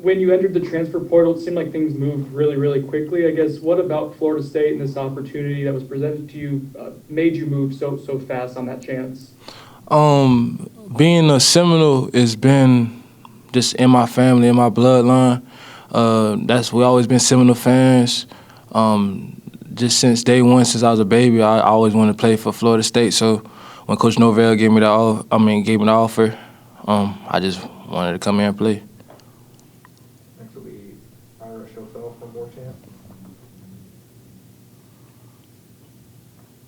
when you entered the transfer portal, it seemed like things moved really, really quickly. I guess what about Florida State and this opportunity that was presented to you made you move so fast on that chance? Being a Seminole has been just in my family, in my bloodline. We always been Seminole fans. Just since day one, since I was a baby, I always wanted to play for Florida State. So when Coach Norvell gave me the offer, I just wanted to come here and play. Next will be Ira Schofel from Warchant.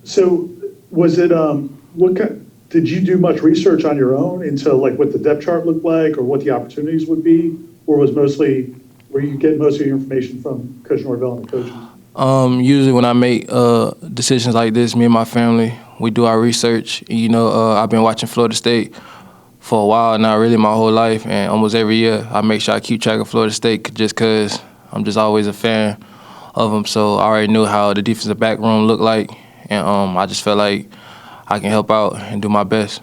So was it did you do much research on your own into like what the depth chart looked like or what the opportunities would be, or were you getting most of your information from Coach Norvell and the coaches? Usually when I make decisions like this, me and my family, we do our research. I've been watching Florida State for a while now, really my whole life, and almost every year I make sure I keep track of Florida State just because I'm just always a fan of them. So I already knew how the defensive back room looked like, and I just felt like I can help out and do my best.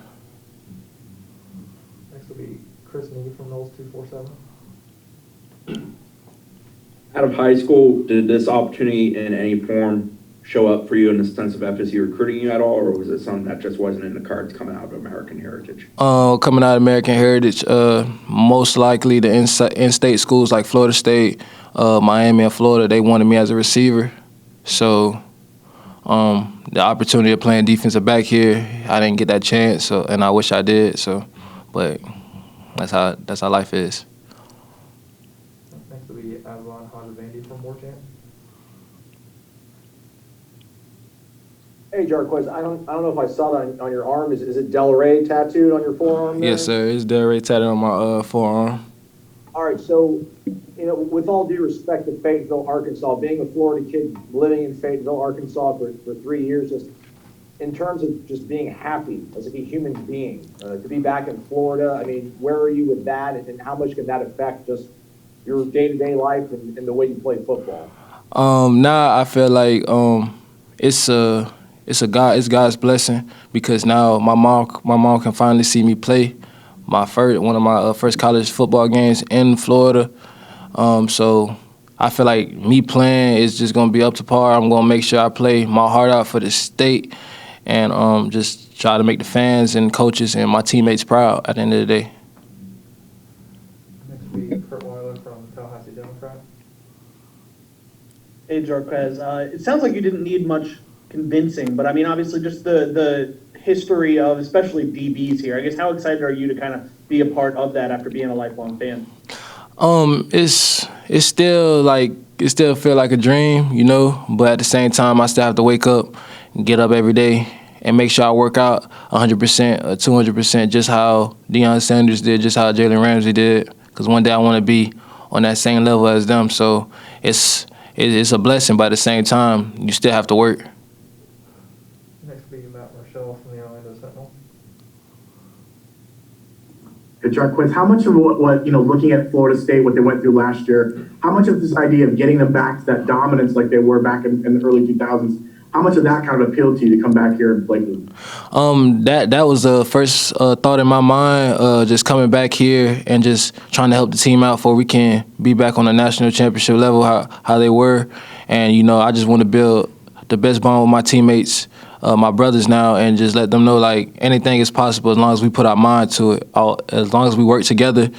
Next will be Chris Needy from Knowles 247. Out of high school, did this opportunity in any form show up for you in the sense of FSU recruiting you at all, or was it something that just wasn't in the cards coming out of American Heritage? Coming out of American Heritage, most likely the in-state schools like Florida State, Miami, and Florida, they wanted me as a receiver. So the opportunity of playing defensive back here, I didn't get that chance, and I wish I did. But that's how life is. Next will be Avon Hajavandi from Warchant. Hey, Jarques, I don't know if I saw that on your arm. Is it Delray tattooed on your forearm there? Yes, sir. It's Delray tattooed on my forearm. All right, so, with all due respect to Fayetteville, Arkansas, being a Florida kid living in Fayetteville, Arkansas for 3 years, just in terms of just being happy as a human being, to be back in Florida, I mean, where are you with that, and how much can that affect just your day-to-day life and the way you play football? Now I feel like it's God's blessing because now my mom can finally see me play one of my first college football games in Florida. So I feel like me playing is just gonna be up to par. I'm gonna make sure I play my heart out for the state and just try to make the fans and coaches and my teammates proud at the end of the day. Next will be Kurt Weiler from Tallahassee Democrat. Hey, Jarques. It sounds like you didn't need much convincing, but I mean, obviously, just the history of especially DBs here. I guess how excited are you to kind of be a part of that after being a lifelong fan? It's still feel like a dream, but at the same time, I still have to wake up and get up every day and make sure I work out 100% or 200%, just how Deion Sanders did, just how Jalen Ramsey did, because one day I want to be on that same level as them. So it's a blessing, but at the same time, you still have to work. Next will be Matt Marshall from the Orlando Sentinel. Hey, Jarques, how much of what looking at Florida State, what they went through last year, how much of this idea of getting them back to that dominance like they were back in the early 2000s, how much of that kind of appealed to you to come back here and play for them? That was the first thought in my mind, just coming back here and just trying to help the team out before we can be back on the national championship level, how they were. And, I just want to build the best bond with my teammates, my brothers now, and just let them know, like, anything is possible as long as we put our mind to it. As long as we work together,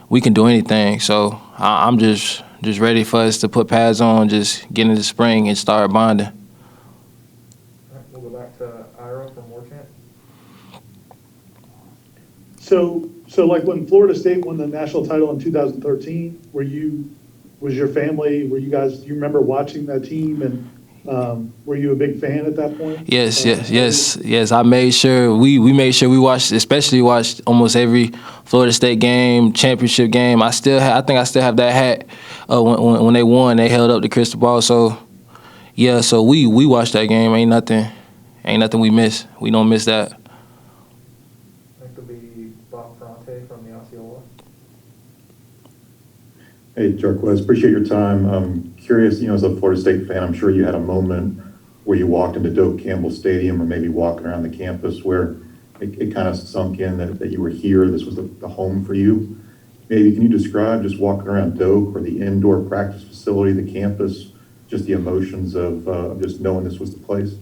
we can do anything. So I'm just ready for us to put pads on, just get into spring and start bonding. All right, we'll go back to Ira from Warchant. So like when Florida State won the national title in 2013, do you remember watching that team, and were you a big fan at that point? Yes. I made sure we made sure we watched almost every Florida State game, championship game. I think I still have that hat when they won. They held up the crystal ball. So yeah, so we watched that game. Ain't nothing we miss. We don't miss that. Next will be Bob Ferrante from the Osceola. Hey, Jarques, appreciate your time. I'm curious, as a Florida State fan, I'm sure you had a moment where you walked into Doak Campbell Stadium or maybe walking around the campus where it kind of sunk in that you were here, this was the home for you. maybe can you describe just walking around Doak or the indoor practice facility, the campus, just the emotions of just knowing this was the place?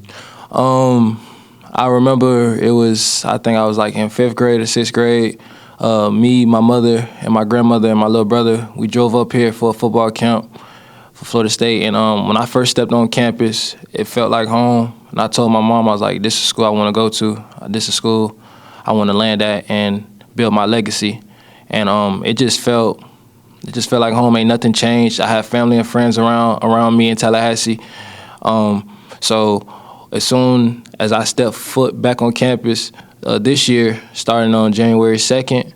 I remember I think I was like in 5th grade or 6th grade. Me, my mother, and my grandmother and my little brother, we drove up here for a football camp for Florida State. And when I first stepped on campus, it felt like home. And I told my mom, I was like, this is school I want to go to. This is school I want to land at and build my legacy. And it just felt like home. Ain't nothing changed. I have family and friends around me in Tallahassee. So as soon as I stepped foot back on campus this year, starting on January 2nd,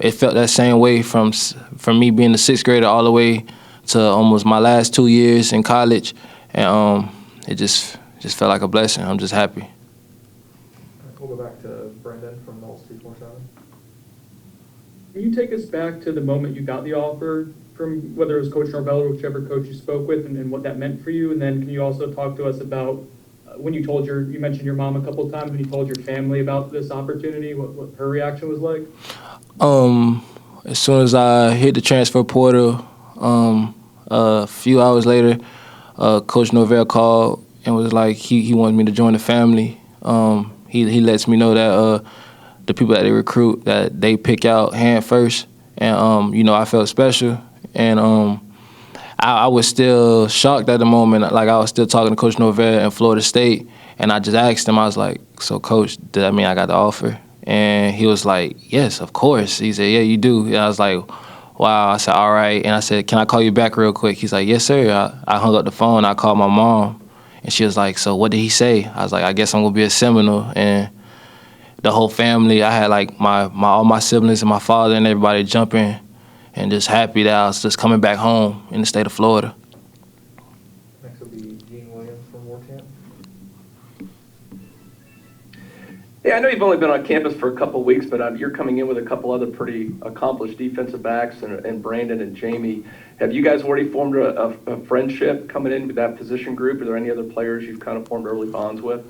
it felt that same way from me being a 6th grader all the way to almost my last 2 years in college. And it just felt like a blessing. I'm just happy. We'll go back to Brendan from Knowles 247. Can you take us back to the moment you got the offer from whether it was Coach Norvell or whichever coach you spoke with and what that meant for you? And then can you also talk to us about when you mentioned your mom a couple of times, when you told your family about this opportunity, what her reaction was like? As soon as I hit the transfer portal, a few hours later, Coach Norvell called and was like, he wants me to join the family. He lets me know that the people that they recruit, that they pick out hand first. And, I felt special. And I was still shocked at the moment. Like, I was still talking to Coach Norvell in Florida State. And I just asked him, I was like, so, Coach, does that mean I got the offer? And he was like, yes, of course. He said, yeah, you do. And I was like, wow. I said, all right. And I said, can I call you back real quick? He's like, yes, sir. I hung up the phone. I called my mom. And she was like, so what did he say? I was like, I guess I'm going to be a Seminole. And the whole family, I had like all my siblings and my father and everybody jumping and just happy that I was just coming back home in the state of Florida. Next will be Gene Williams from Warchamp. Yeah, I know you've only been on campus for a couple of weeks, but you're coming in with a couple other pretty accomplished defensive backs and Brandon and Jamie. Have you guys already formed a friendship coming in with that position group? Are there any other players you've kind of formed early bonds with?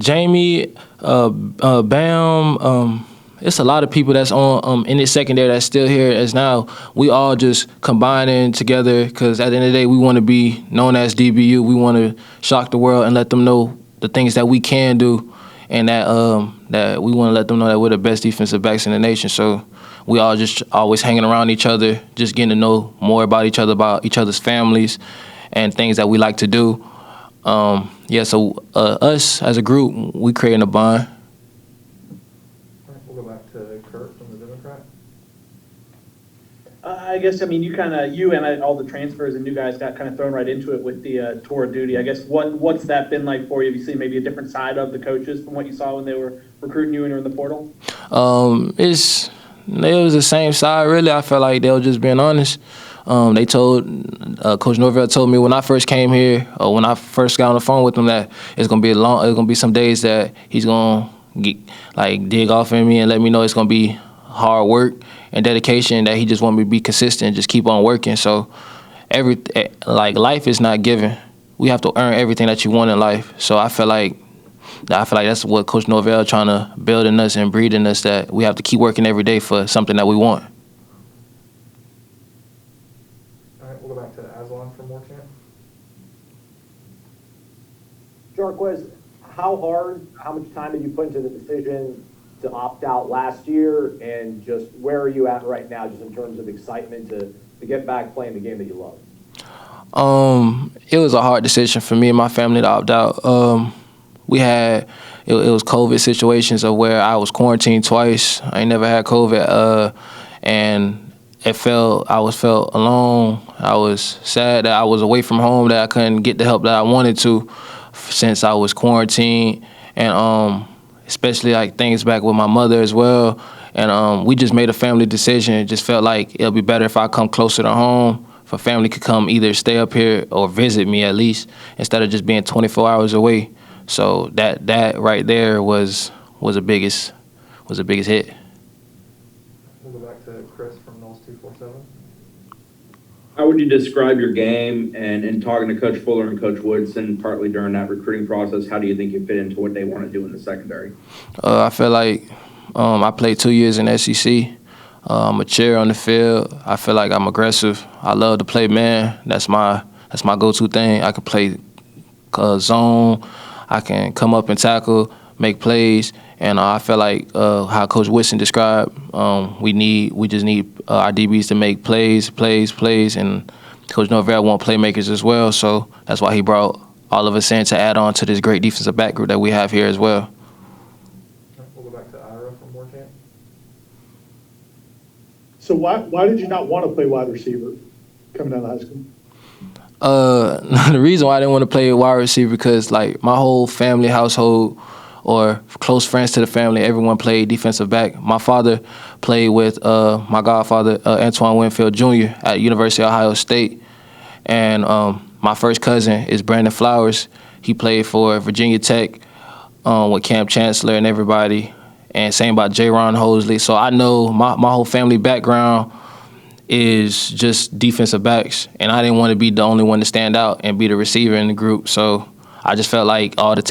Jamie, Bam, it's a lot of people that's on in this secondary that's still here as now. We all just combining together because at the end of the day, we want to be known as DBU. We want to shock the world and let them know the things that we can do, and that we want to let them know that we're the best defensive backs in the nation. So we all just always hanging around each other, just getting to know more about each other's families, and things that we like to do. So us as a group, we creating a bond. All right, we'll go back to Kurt from the Democrat. I guess, I mean, you and all the transfers and new guys got kind of thrown right into it with the tour of duty. I guess what's that been like for you? Have you seen maybe a different side of the coaches from what you saw when they were recruiting you and you were in the portal? It was the same side, really. I felt like they were just being honest. They told Coach Norvell told me when I first came here, or when I first got on the phone with him, that it's gonna be some days that he's gonna dig off in me and let me know it's gonna be hard work and dedication, that he just want me to be consistent and just keep on working. So life is not given. We have to earn everything that you want in life. So I feel like that's what Coach Norvell trying to build in us and breed in us, that we have to keep working every day for something that we want. All right, we'll go back to Aslan from Warchamp. Jarques, how much time did you put into the decision to opt out last year, and just where are you at right now, just in terms of excitement to get back playing the game that you love? It was a hard decision for me and my family to opt out. It was COVID situations of where I was quarantined twice. I ain't never had COVID, and I felt alone. I was sad that I was away from home, that I couldn't get the help that I wanted to since I was quarantined, and especially like things back with my mother as well. And we just made a family decision. It just felt like it'll be better if I come closer to home, for family could come either stay up here or visit me at least, instead of just being 24 hours away. So that right there was the biggest hit. We'll go back to Chris from Knowles 247. How would you describe your game, and in talking to Coach Fuller and Coach Woodson partly during that recruiting process, how do you think you fit into what they want to do in the secondary? I feel like I played 2 years in SEC. mature on the field. I feel like I'm aggressive. I love to play man. That's my go-to thing. I can play zone. I can come up and tackle, make plays, and I feel like how Coach Whitson described, we just need our DBs to make plays, and Coach Norvell want playmakers as well. So that's why he brought all of us in to add on to this great defensive back group that we have here as well. We'll go back to Ira from Moore Camp. So why did you not want to play wide receiver coming out of high school? The reason why I didn't want to play wide receiver because like my whole family, household, or close friends to the family, everyone played defensive back. My father played with my godfather, Antoine Winfield Jr. at University of Ohio State. And my first cousin is Brandon Flowers. He played for Virginia Tech with Cam Chancellor and everybody. And same about J-Ron Hosley. So I know my whole family background is just defensive backs. And I didn't want to be the only one to stand out and be the receiver in the group. So I just felt like all the